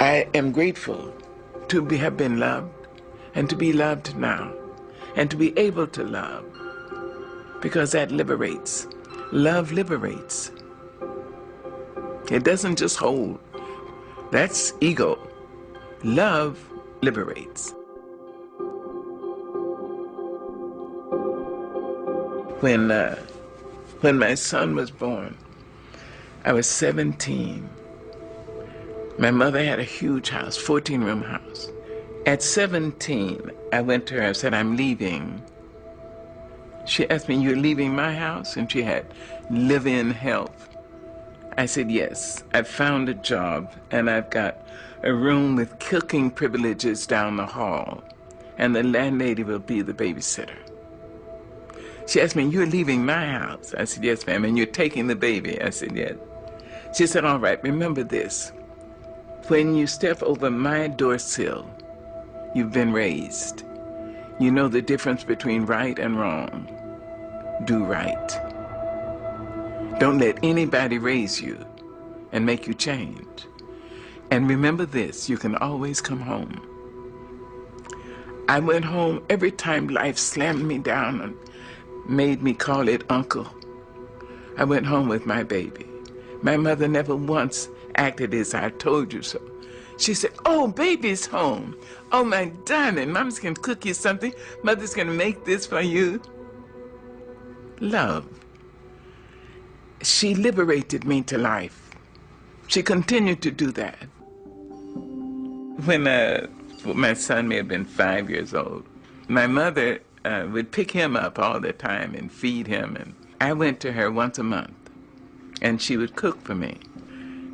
I am grateful to have been loved and to be loved now and to be able to love, because that liberates. Love liberates. It doesn't just hold. That's ego. Love liberates. When my son was born, I was 17. My mother had a huge house, 14-room house. At 17, I went to her and said, I'm leaving. She asked me, you're leaving my house? And she had live-in help. I said, yes. I found a job, and I've got a room with cooking privileges down the hall, and the landlady will be the babysitter. She asked me, you're leaving my house? I said, yes, ma'am. And you're taking the baby? I said, yes. She said, all right, remember this. When you step over my door sill, you've been raised. You know the difference between right and wrong. Do right. Don't let anybody raise you and make you change. And remember this, you can always come home. I went home every time life slammed me down and made me call it uncle. I went home with my baby. My mother never once acted as I told you so. She said, oh, baby's home. Oh, my darling, Mama's going to cook you something. Mother's going to make this for you. Love. She liberated me to life. She continued to do that. When my son may have been 5 years old, my mother would pick him up all the time and feed him. And I went to her once a month, and she would cook for me.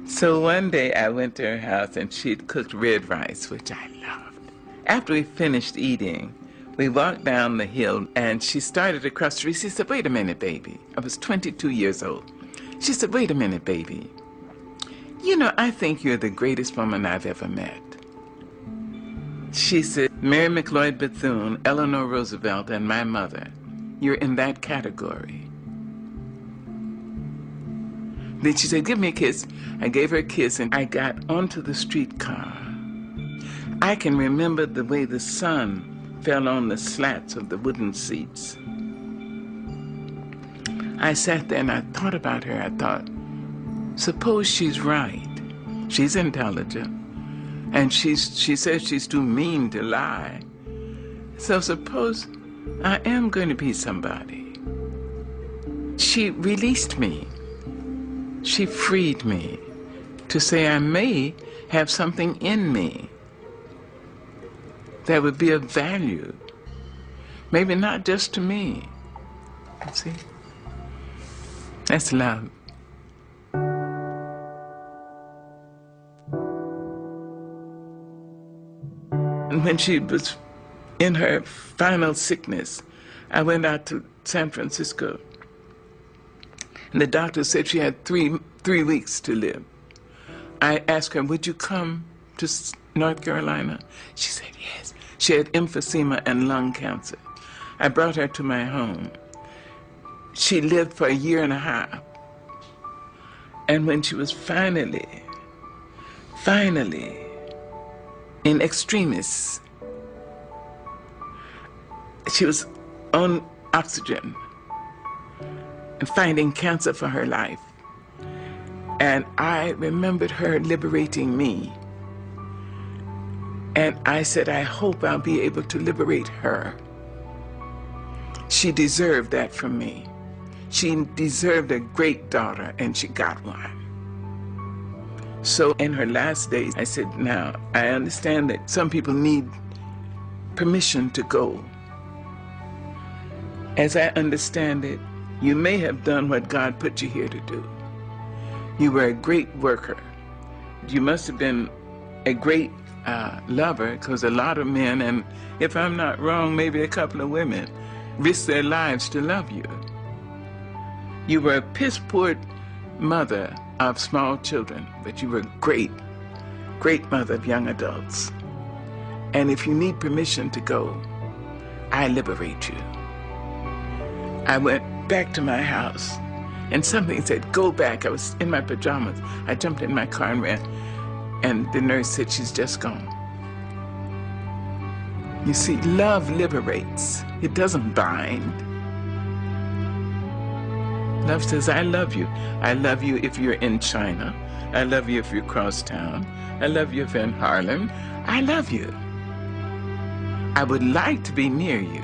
So one day I went to her house, and she'd cooked red rice, which I loved. After we finished eating, we walked down the hill, and she started across the street. She said, wait a minute, baby. I was 22 years old. She said, wait a minute, baby. You know, I think you're the greatest woman I've ever met. She said, Mary McLeod Bethune, Eleanor Roosevelt, and my mother, you're in that category. Then she said, give me a kiss. I gave her a kiss, and I got onto the streetcar. I can remember the way the sun fell on the slats of the wooden seats. I sat there and I thought about her. I thought, suppose she's right. She's intelligent. And she says she's too mean to lie. So suppose I am going to be somebody. She released me. She freed me to say I may have something in me that would be of value. Maybe not just to me. See? That's love. And when she was in her final sickness, I went out to San Francisco. And the doctor said she had three weeks to live. I asked her, would you come to North Carolina? She said yes. She had emphysema and lung cancer. I brought her to my home. She lived for 1.5 years. And when she was finally, in extremis, she was on oxygen and fighting cancer for her life. And I remembered her liberating me. And I said, I hope I'll be able to liberate her. She deserved that from me. She deserved a great daughter, and she got one. So in her last days, I said, now, I understand that some people need permission to go. As I understand it, you may have done what God put you here to do. You were a great worker. You must have been a great lover, because a lot of men, and if I'm not wrong, maybe a couple of women, risk their lives to love you. You were a piss-poor mother of small children, but you were a great mother of young adults. And if you need permission to go, I liberate you. I went back to my house, and something said, go back. I was in my pajamas. I jumped in my car and ran. And the nurse said, she's just gone. You see, love liberates. It doesn't bind. Love says, I love you. I love you if you're in China. I love you if you're across town. I love you if you're in Harlem. I love you. I would like to be near you.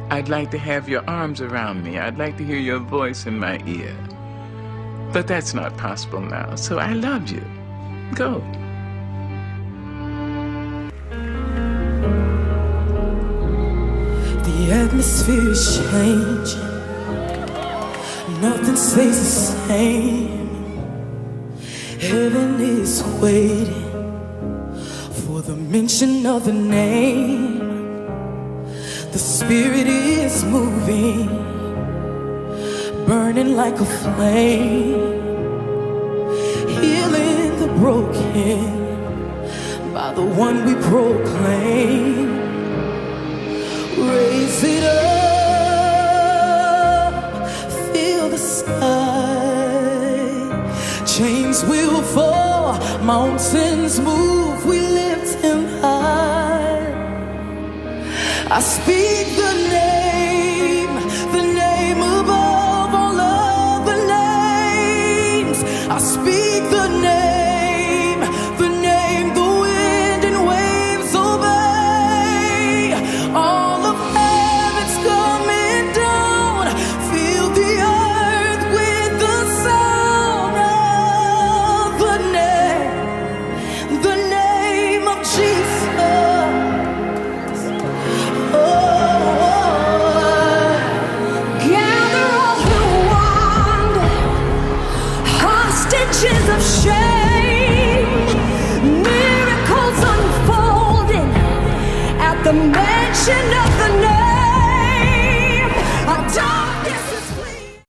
I'd like to have your arms around me. I'd like to hear your voice in my ear. But that's not possible now. So I love you. Go. The atmosphere is changing. Nothing stays the same. Heaven is waiting for the mention of the name. The Spirit is moving, burning like a flame, healing the broken by the one we proclaim. Raise it up, feel the sky. Chains will fall, mountains move, we lift him high. I speak the name above all other names. I speak the name the wind and waves obey. All of heaven's coming down, fill the earth with the sound of the name of Jesus. Of shame, miracles unfolding at the mention of the name.